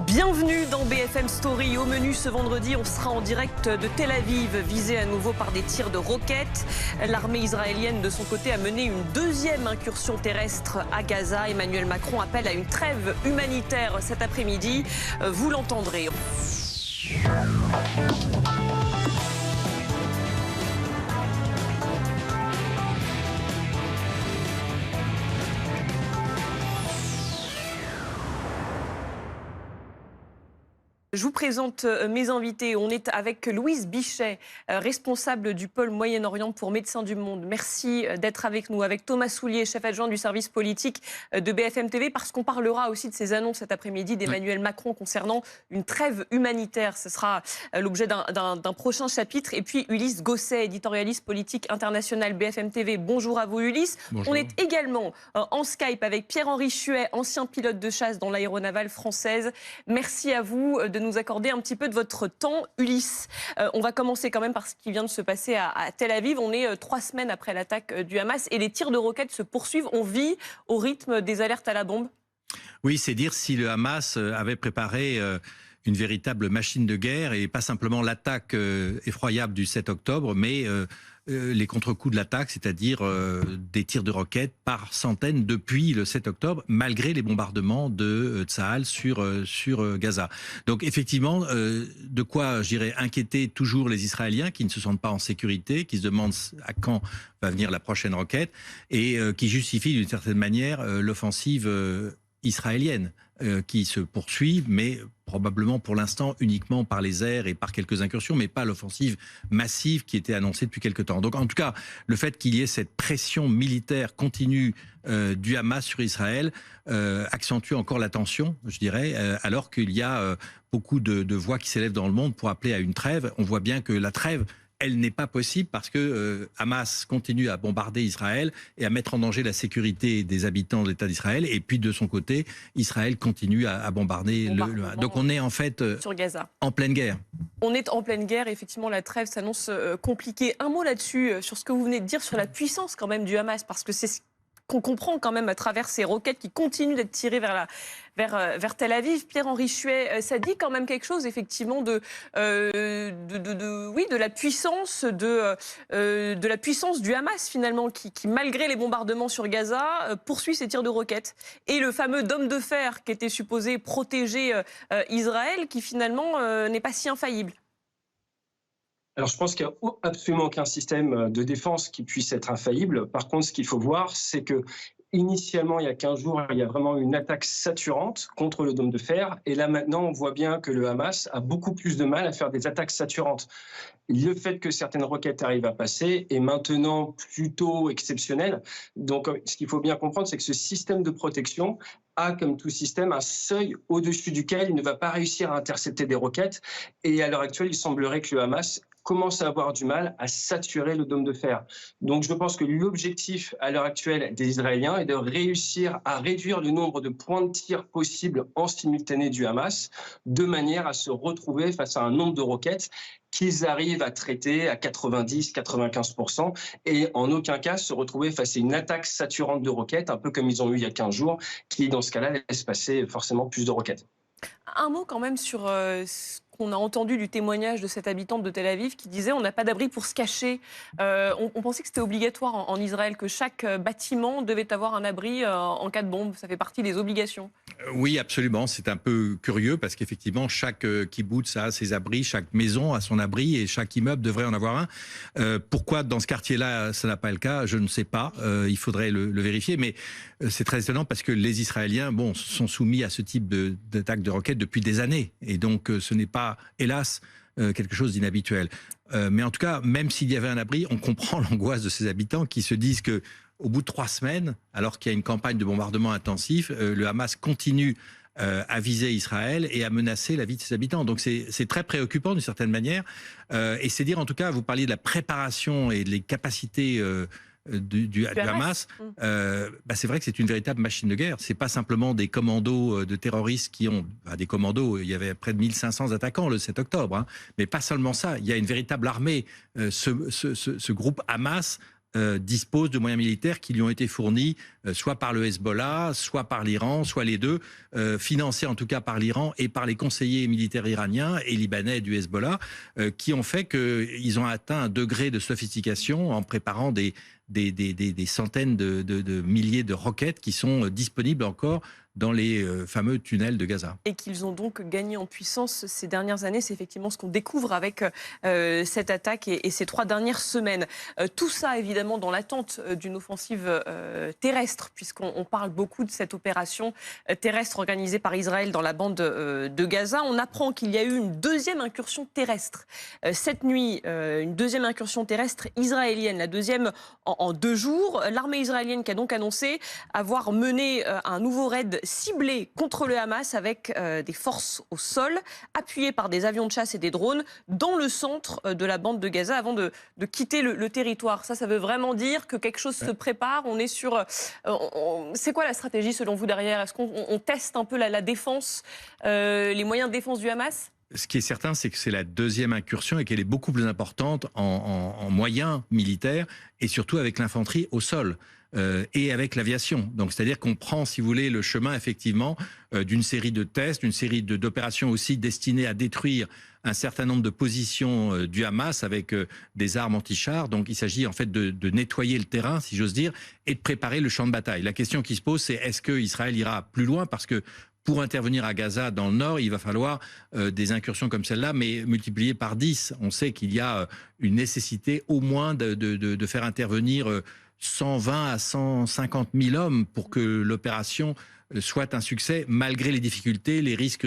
Bienvenue dans BFM Story. Au menu ce vendredi, on sera en direct de Tel Aviv, visé à nouveau par des tirs de roquettes. L'armée israélienne, de son côté, a mené une deuxième incursion terrestre à Gaza. Emmanuel Macron appelle à une trêve humanitaire cet après-midi. Vous l'entendrez. Je vous présente mes invités. On est avec Louise Bichet, responsable du pôle Moyen-Orient pour Médecins du Monde. Merci d'être avec nous. Avec Thomas Soulier, chef adjoint du service politique de BFM TV, parce qu'on parlera aussi de ces annonces cet après-midi d'Emmanuel Macron concernant une trêve humanitaire. Ce sera l'objet d'un prochain chapitre. Et puis Ulysse Gosset, éditorialiste politique international BFM TV. Bonjour à vous Ulysse. Bonjour. On est également en Skype avec Pierre-Henri Chuet, ancien pilote de chasse dans l'aéronavale française. Merci à vous de nous accorder un petit peu de votre temps. Ulysse, on va commencer quand même par ce qui vient de se passer à Tel Aviv. On est 3 semaines après l'attaque du Hamas et les tirs de roquettes se poursuivent. On vit au rythme des alertes à la bombe. Oui, c'est dire si le Hamas avait préparé une véritable machine de guerre et pas simplement l'attaque effroyable du 7 octobre, mais les contre-coups de l'attaque, c'est-à-dire des tirs de roquettes par centaines depuis le 7 octobre, malgré les bombardements de Tsahal sur Gaza. Donc effectivement, de quoi, je dirais, inquiéter toujours les Israéliens qui ne se sentent pas en sécurité, qui se demandent à quand va venir la prochaine roquette et qui justifient d'une certaine manière l'offensive israélienne qui se poursuit, mais probablement pour l'instant uniquement par les airs et par quelques incursions, mais pas l'offensive massive qui était annoncée depuis quelque temps. Donc en tout cas, le fait qu'il y ait cette pression militaire continue du Hamas sur Israël accentue encore la tension, je dirais, alors qu'il y a beaucoup de voix qui s'élèvent dans le monde pour appeler à une trêve. On voit bien que la trêve, elle n'est pas possible parce que Hamas continue à bombarder Israël et à mettre en danger la sécurité des habitants de l'État d'Israël. Et puis de son côté, Israël continue à bombarder le... Donc on est en fait sur Gaza, en pleine guerre. On est en pleine guerre. Effectivement, la trêve s'annonce compliquée. Un mot là-dessus, sur ce que vous venez de dire sur la puissance quand même du Hamas, parce que c'est ce qu'on comprend quand même à travers ces roquettes qui continuent d'être tirées vers Tel Aviv. Pierre-Henri Chuet, ça dit quand même quelque chose effectivement de la puissance de la puissance du Hamas finalement qui malgré les bombardements sur Gaza poursuit ses tirs de roquettes. Et le fameux dôme de fer qui était supposé protéger Israël qui finalement n'est pas si infaillible. Alors je pense qu'il n'y a absolument aucun système de défense qui puisse être infaillible. Par contre, ce qu'il faut voir, c'est que initialement, il y a 15 jours, il y a vraiment une attaque saturante contre le dôme de fer. Et là maintenant, on voit bien que le Hamas a beaucoup plus de mal à faire des attaques saturantes. Le fait que certaines roquettes arrivent à passer est maintenant plutôt exceptionnel. Donc ce qu'il faut bien comprendre, c'est que ce système de protection a, comme tout système, un seuil au-dessus duquel il ne va pas réussir à intercepter des roquettes. Et à l'heure actuelle, il semblerait que le Hamas commence à avoir du mal à saturer le dôme de fer. Donc je pense que l'objectif à l'heure actuelle des Israéliens est de réussir à réduire le nombre de points de tir possibles en simultané du Hamas, de manière à se retrouver face à un nombre de roquettes qu'ils arrivent à traiter à 90-95% et en aucun cas se retrouver face à une attaque saturante de roquettes, un peu comme ils ont eu il y a 15 jours, qui dans ce cas-là laisse passer forcément plus de roquettes. Un mot quand même sur ce qu'on a entendu du témoignage de cette habitante de Tel Aviv qui disait on n'a pas d'abri pour se cacher. On pensait que c'était obligatoire en Israël, que chaque bâtiment devait avoir un abri en cas de bombe. Ça fait partie des obligations. Oui, absolument. C'est un peu curieux parce qu'effectivement, chaque kibboutz a ses abris, chaque maison a son abri et chaque immeuble devrait en avoir un. Pourquoi dans ce quartier-là, ça n'a pas le cas, je ne sais pas. Il faudrait le vérifier. Mais c'est très étonnant parce que les Israéliens sont soumis à ce type d'attaque de roquettes depuis des années. Et donc, ce n'est pas, hélas, quelque chose d'inhabituel. Mais en tout cas, même s'il y avait un abri, on comprend l'angoisse de ces habitants qui se disent que au bout de 3 semaines, alors qu'il y a une campagne de bombardement intensif, le Hamas continue à viser Israël et à menacer la vie de ses habitants. Donc c'est très préoccupant d'une certaine manière. Et c'est dire en tout cas, vous parliez de la préparation et des capacités du Hamas. C'est vrai que c'est une véritable machine de guerre. C'est pas simplement des commandos de terroristes qui ont... des commandos, il y avait près de 1500 attaquants le 7 octobre. Mais pas seulement ça, il y a une véritable armée. Ce groupe Hamas disposent de moyens militaires qui lui ont été fournis soit par le Hezbollah, soit par l'Iran, soit les deux, financés en tout cas par l'Iran et par les conseillers militaires iraniens et libanais du Hezbollah, qui ont fait qu'ils ont atteint un degré de sophistication en préparant des centaines de milliers de roquettes qui sont disponibles encore dans les fameux tunnels de Gaza. Et qu'ils ont donc gagné en puissance ces dernières années. C'est effectivement ce qu'on découvre avec cette attaque et ces 3 dernières semaines. Tout ça, évidemment, dans l'attente d'une offensive terrestre, puisqu'on parle beaucoup de cette opération terrestre organisée par Israël dans la bande de Gaza. On apprend qu'il y a eu une deuxième incursion terrestre. Cette nuit, une deuxième incursion terrestre israélienne, la deuxième en 2 jours. L'armée israélienne qui a donc annoncé avoir mené un nouveau raid ciblé contre le Hamas avec des forces au sol, appuyées par des avions de chasse et des drones, dans le centre de la bande de Gaza avant de quitter le territoire. Ça veut vraiment dire que quelque chose se prépare. On est sur... c'est quoi la stratégie selon vous derrière? Est-ce qu'on teste un peu la défense, les moyens de défense du Hamas? Ce qui est certain, c'est que c'est la deuxième incursion et qu'elle est beaucoup plus importante en moyens militaires et surtout avec l'infanterie au sol. Et avec l'aviation. Donc, c'est-à-dire qu'on prend, si vous voulez, le chemin, effectivement, d'une série de tests, d'une série d'opérations aussi destinées à détruire un certain nombre de positions du Hamas avec des armes anti-chars. Donc, il s'agit en fait de nettoyer le terrain, si j'ose dire, et de préparer le champ de bataille. La question qui se pose, c'est est-ce qu'Israël ira plus loin? Parce que pour intervenir à Gaza, dans le nord, il va falloir des incursions comme celle-là, mais multipliées par 10. On sait qu'il y a une nécessité au moins de faire intervenir 120 à 150 000 hommes pour que l'opération soit un succès, malgré les difficultés, les risques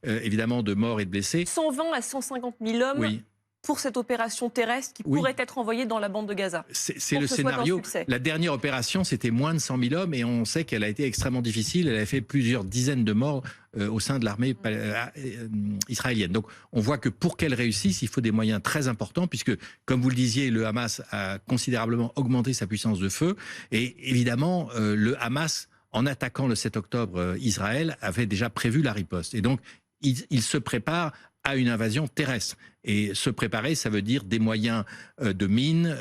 évidemment de morts et de blessés. 120 à 150 000 hommes oui. Pour cette opération terrestre qui pourrait être envoyée dans la bande de Gaza. C'est le scénario. La dernière opération, c'était moins de 100 000 hommes et on sait qu'elle a été extrêmement difficile. Elle a fait plusieurs dizaines de morts au sein de l'armée israélienne. Donc on voit que pour qu'elle réussisse, il faut des moyens très importants puisque, comme vous le disiez, le Hamas a considérablement augmenté sa puissance de feu. Et évidemment, le Hamas, en attaquant le 7 octobre Israël, avait déjà prévu la riposte. Et donc, il se prépare à une invasion terrestre. Et se préparer, ça veut dire des moyens de mines,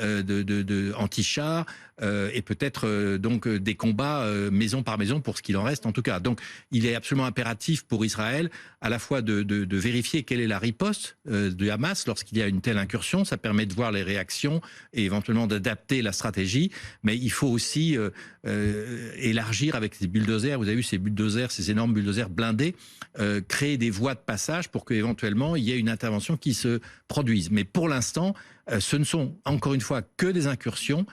anti-chars, et peut-être donc des combats maison par maison pour ce qu'il en reste en tout cas. Donc il est absolument impératif pour Israël à la fois de vérifier quelle est la riposte du Hamas lorsqu'il y a une telle incursion. Ça permet de voir les réactions et éventuellement d'adapter la stratégie. Mais il faut aussi élargir avec ces bulldozers. Vous avez vu ces bulldozers, ces énormes bulldozers blindés, créer des voies de passage pour qu'éventuellement il y ait une intervention qui se produise. Mais pour l'instant, ce ne sont encore une fois que des incursions.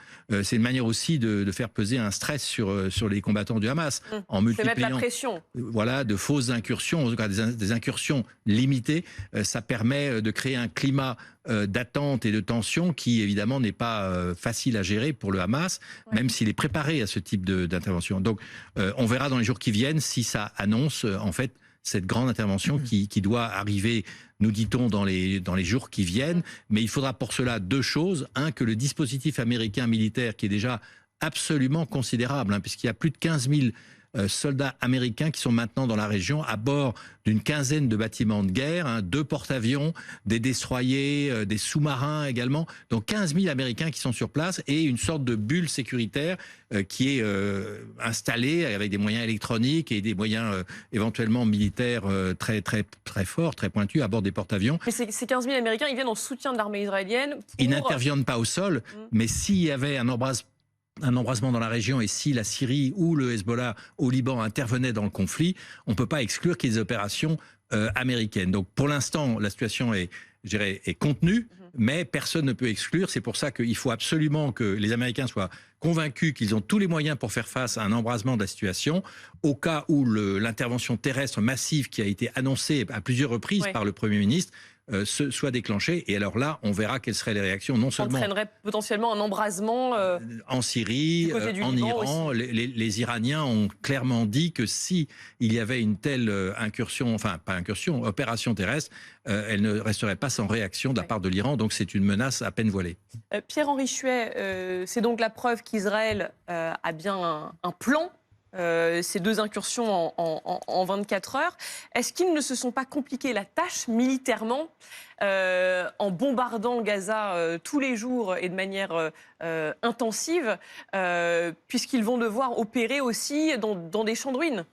C'est une manière aussi de faire peser un stress sur les combattants du Hamas en multipliant mettre la pression. Voilà, de fausses incursions, en tout cas des incursions limitées. Ça permet de créer un climat d'attente et de tension qui évidemment n'est pas facile à gérer pour le Hamas, même s'il est préparé à ce type d'intervention. Donc on verra dans les jours qui viennent si ça annonce en fait cette grande intervention qui doit arriver, nous dit-on, dans les jours qui viennent. Mais il faudra pour cela 2 choses. Un, que le dispositif américain militaire, qui est déjà absolument considérable, puisqu'il y a plus de 15 000 soldats américains qui sont maintenant dans la région à bord d'une quinzaine de bâtiments de guerre, 2 porte-avions, des destroyers, des sous-marins également. Donc 15 000 Américains qui sont sur place et une sorte de bulle sécuritaire qui est installée avec des moyens électroniques et des moyens éventuellement militaires très, très, très forts, très pointus à bord des porte-avions. Mais ces 15 000 Américains, ils viennent en soutien de l'armée israélienne Ils n'interviennent pas au sol, mais s'il y avait un embrasement dans la région et si la Syrie ou le Hezbollah au Liban intervenaient dans le conflit, on ne peut pas exclure qu'il y ait des opérations américaines. Donc pour l'instant, la situation est contenue, mais personne ne peut exclure. C'est pour ça qu'il faut absolument que les Américains soient convaincus qu'ils ont tous les moyens pour faire face à un embrasement de la situation, au cas où l'intervention terrestre massive qui a été annoncée à plusieurs reprises par le Premier ministre soit déclenchée. Et alors là, on verra quelles seraient les réactions, non seulement... entraînerait potentiellement un embrasement en Syrie, en Iran. Les Iraniens ont clairement dit que si il y avait une telle incursion, enfin pas incursion, opération terrestre, elle ne resterait pas sans réaction de la part de l'Iran. Donc c'est une menace à peine voilée. Pierre-Henri Chuet, c'est donc la preuve qu'Israël a bien un plan ces 2 incursions en 24 heures. Est-ce qu'ils ne se sont pas compliqués la tâche militairement en bombardant Gaza tous les jours et de manière intensive, puisqu'ils vont devoir opérer aussi dans des champs de ruines?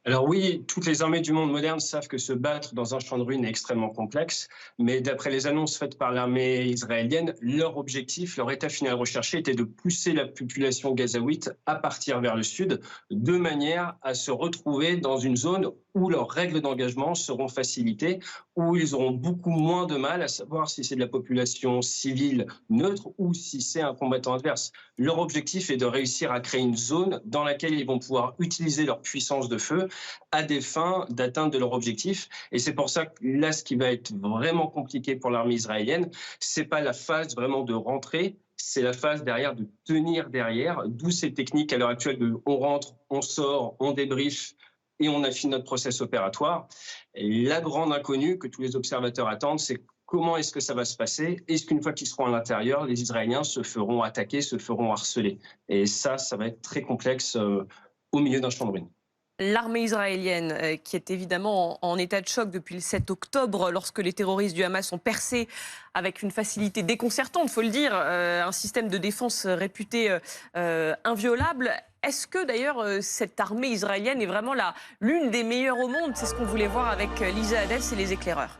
Alors oui, toutes les armées du monde moderne savent que se battre dans un champ de ruines est extrêmement complexe, mais d'après les annonces faites par l'armée israélienne, leur objectif, leur état final recherché était de pousser la population gazaouite à partir vers le sud, de manière à se retrouver dans une zone où leurs règles d'engagement seront facilitées, où ils auront beaucoup moins de mal à savoir si c'est de la population civile neutre ou si c'est un combattant adverse. Leur objectif est de réussir à créer une zone dans laquelle ils vont pouvoir utiliser leur puissance de feu à des fins d'atteinte de leur objectif. Et c'est pour ça que là, ce qui va être vraiment compliqué pour l'armée israélienne, c'est pas la phase vraiment de rentrée, c'est la phase derrière de tenir derrière, d'où ces techniques à l'heure actuelle de on rentre, on sort, on débriefe et on affine notre process opératoire. Et la grande inconnue que tous les observateurs attendent, c'est comment est-ce que ça va se passer? Est-ce qu'une fois qu'ils seront à l'intérieur, les Israéliens se feront attaquer, se feront harceler? Et ça va être très complexe au milieu d'un champ de ruines. L'armée israélienne, qui est évidemment en état de choc depuis le 7 octobre, lorsque les terroristes du Hamas ont percé avec une facilité déconcertante, il faut le dire, un système de défense réputé inviolable. Est-ce que d'ailleurs cette armée israélienne est vraiment l'une des meilleures au monde? C'est ce qu'on voulait voir avec Lisa Adels et les éclaireurs.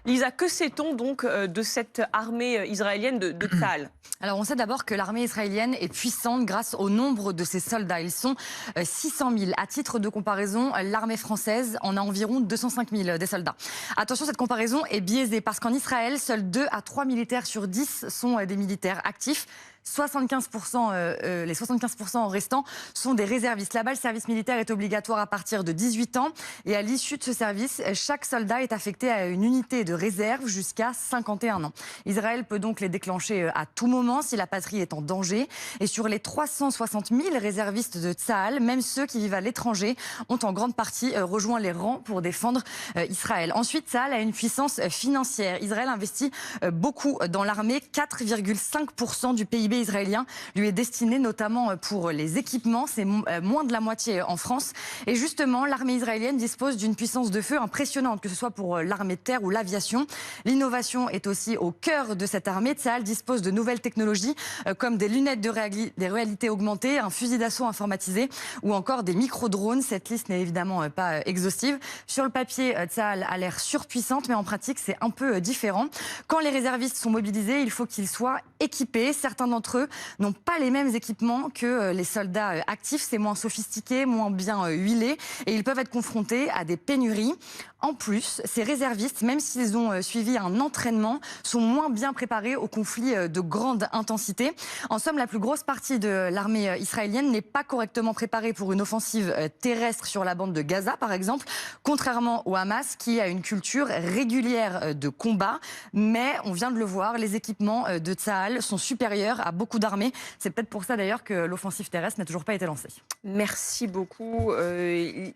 Lisa, que sait-on donc de cette armée israélienne de Tsahal? Alors on sait d'abord que l'armée israélienne est puissante grâce au nombre de ses soldats. Ils sont 600 000. À titre de comparaison, l'armée française en a environ 205 000 des soldats. Attention, cette comparaison est biaisée parce qu'en Israël, seuls 2 à 3 militaires sur 10 sont des militaires actifs. 75%, les 75% restants sont des réservistes. Là-bas, le service militaire est obligatoire à partir de 18 ans. Et à l'issue de ce service, chaque soldat est affecté à une unité de réserve jusqu'à 51 ans. Israël peut donc les déclencher à tout moment si la patrie est en danger. Et sur les 360 000 réservistes de Tsahal, même ceux qui vivent à l'étranger ont en grande partie rejoint les rangs pour défendre Israël. Ensuite, Tsahal a une puissance financière. Israël investit beaucoup dans l'armée. 4,5% du PIB israélien lui est destiné notamment pour les équipements. C'est moins de la moitié en France. Et justement, l'armée israélienne dispose d'une puissance de feu impressionnante, que ce soit pour l'armée de terre ou l'aviation. L'innovation est aussi au cœur de cette armée. Tsahal dispose de nouvelles technologies comme des lunettes de réalité augmentée, un fusil d'assaut informatisé ou encore des micro-drones. Cette liste n'est évidemment pas exhaustive. Sur le papier, Tsahal a l'air surpuissante, mais en pratique, c'est un peu différent. Quand les réservistes sont mobilisés, il faut qu'ils soient équipés. Certains d'entre eux n'ont pas les mêmes équipements que les soldats actifs. C'est moins sophistiqué, moins bien huilé et ils peuvent être confrontés à des pénuries. En plus, ces réservistes, même s'ils ont suivi un entraînement, sont moins bien préparés aux conflits de grande intensité. En somme, la plus grosse partie de l'armée israélienne n'est pas correctement préparée pour une offensive terrestre sur la bande de Gaza, par exemple, contrairement au Hamas qui a une culture régulière de combat. Mais on vient de le voir, les équipements de Tsahal sont supérieurs à beaucoup d'armées. C'est peut-être pour ça d'ailleurs que l'offensive terrestre n'a toujours pas été lancée. Merci beaucoup,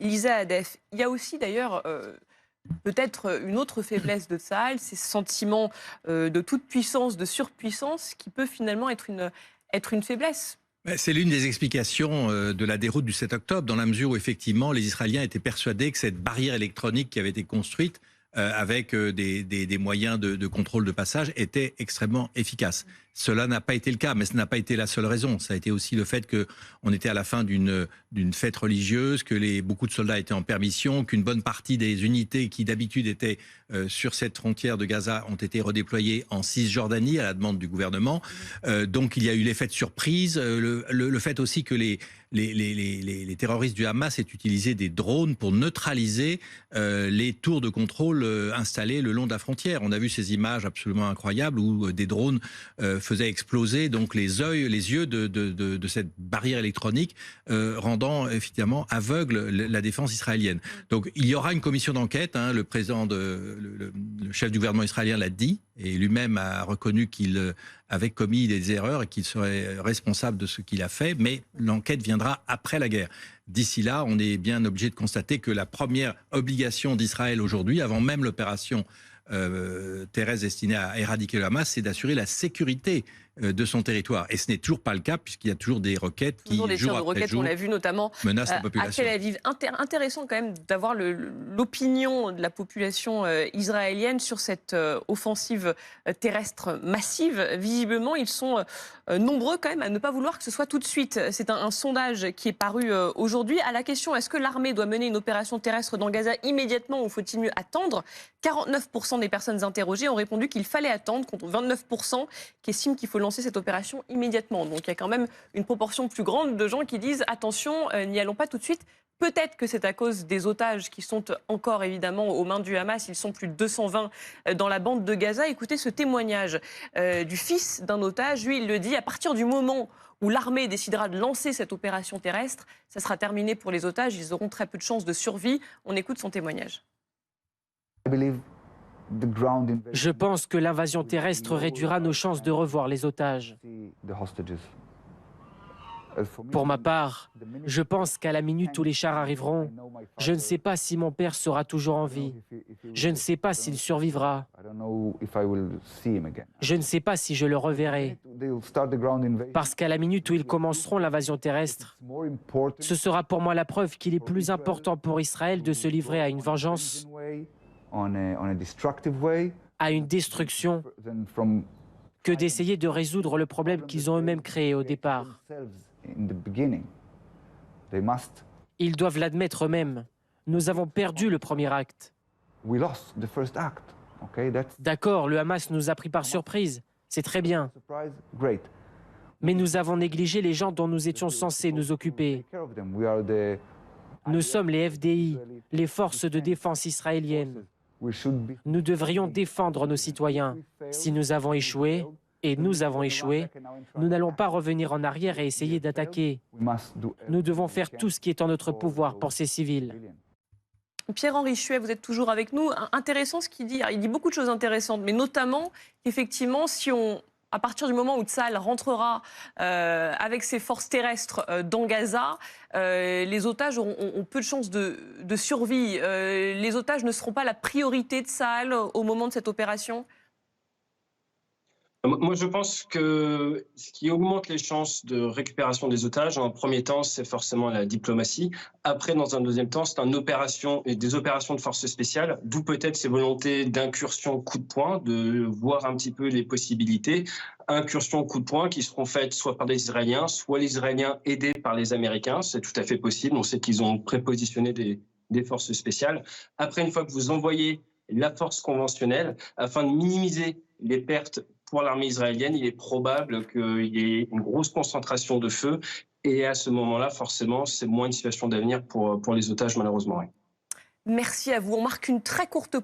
Lisa Adef. Il y a aussi d'ailleurs peut-être une autre faiblesse de Tsahal, c'est ce sentiment de toute puissance, de surpuissance, qui peut finalement être une faiblesse. C'est l'une des explications de la déroute du 7 octobre, dans la mesure où effectivement les Israéliens étaient persuadés que cette barrière électronique qui avait été construite avec des moyens de contrôle de passage était extrêmement efficace. Cela n'a pas été le cas, mais ce n'a pas été la seule raison. Ça a été aussi le fait qu'on était à la fin d'une fête religieuse, que beaucoup de soldats étaient en permission, qu'une bonne partie des unités qui d'habitude étaient sur cette frontière de Gaza ont été redéployées en Cisjordanie à la demande du gouvernement. Donc il y a eu l'effet de surprise, le fait aussi que les terroristes du Hamas aient utilisé des drones pour neutraliser les tours de contrôle installées le long de la frontière. On a vu ces images absolument incroyables où des drones faisaient exploser donc les yeux de cette barrière électronique, rendant évidemment aveugle la défense israélienne. Donc il y aura une commission d'enquête. Hein, le chef du gouvernement israélien l'a dit et lui-même a reconnu qu'il avait commis des erreurs et qu'il serait responsable de ce qu'il a fait. Mais l'enquête viendra après la guerre. D'ici là, on est bien obligé de constater que la première obligation d'Israël aujourd'hui, avant même l'opération terrestre destinée à éradiquer le Hamas, c'est d'assurer la sécurité de son territoire. Et ce n'est toujours pas le cas, puisqu'il y a toujours des roquettes qui, toujours des tirs jour de après roquettes, jour, on l'a vu notamment menacent la à population. Tel Aviv. Intéressant quand même d'avoir l'opinion de la population israélienne sur cette offensive terrestre massive. Visiblement, ils sont nombreux quand même à ne pas vouloir que ce soit tout de suite. C'est un sondage qui est paru aujourd'hui. À la question, est-ce que l'armée doit mener une opération terrestre dans Gaza immédiatement ou faut-il mieux attendre? 49% des personnes interrogées ont répondu qu'il fallait attendre, contre 29% qui estiment qu'il faut lancer cette opération immédiatement. Donc il y a quand même une proportion plus grande de gens qui disent attention, n'y allons pas tout de suite. Peut-être que c'est à cause des otages qui sont encore évidemment aux mains du Hamas. Ils sont plus de 220 dans la bande de Gaza. Écoutez ce témoignage du fils d'un otage. Lui, il le dit, à partir du moment où l'armée décidera de lancer cette opération terrestre, ça sera terminé pour les otages. Ils auront très peu de chances de survie. On écoute son témoignage. Je pense que l'invasion terrestre réduira nos chances de revoir les otages. Pour ma part, je pense qu'à la minute où les chars arriveront, je ne sais pas si mon père sera toujours en vie. Je ne sais pas s'il survivra. Je ne sais pas si je le reverrai. Parce qu'à la minute où ils commenceront l'invasion terrestre, ce sera pour moi la preuve qu'il est plus important pour Israël de se livrer à une vengeance, à une destruction, que d'essayer de résoudre le problème qu'ils ont eux-mêmes créé au départ. Ils doivent l'admettre eux-mêmes. Nous avons perdu le premier acte. D'accord, le Hamas nous a pris par surprise. C'est très bien. Mais nous avons négligé les gens dont nous étions censés nous occuper. Nous sommes les FDI, les forces de défense israéliennes. Nous devrions défendre nos citoyens. Si nous avons échoué, et nous avons échoué, nous n'allons pas revenir en arrière et essayer d'attaquer. Nous devons faire tout ce qui est en notre pouvoir pour ces civils. Pierre-Henri Chuet, vous êtes toujours avec nous. Intéressant ce qu'il dit. Il dit beaucoup de choses intéressantes, mais notamment, effectivement, à partir du moment où Tsahal rentrera avec ses forces terrestres dans Gaza, les otages ont peu de chances de survie. Les otages ne seront pas la priorité de Tsahal au moment de cette opération? Moi, je pense que ce qui augmente les chances de récupération des otages, en premier temps, c'est forcément la diplomatie. Après, dans un deuxième temps, c'est des opérations de forces spéciales, d'où peut-être ces volontés d'incursion coup de poing, de voir un petit peu les possibilités. Incursions coup de poing qui seront faites soit par des Israéliens, soit les Israéliens aidés par les Américains. C'est tout à fait possible. On sait qu'ils ont prépositionné des forces spéciales. Après, une fois que vous envoyez la force conventionnelle, afin de minimiser les pertes pour l'armée israélienne, il est probable qu'il y ait une grosse concentration de feu. Et à ce moment-là, forcément, c'est moins une situation d'avenir pour les otages, malheureusement. Oui. Merci à vous. On marque une très courte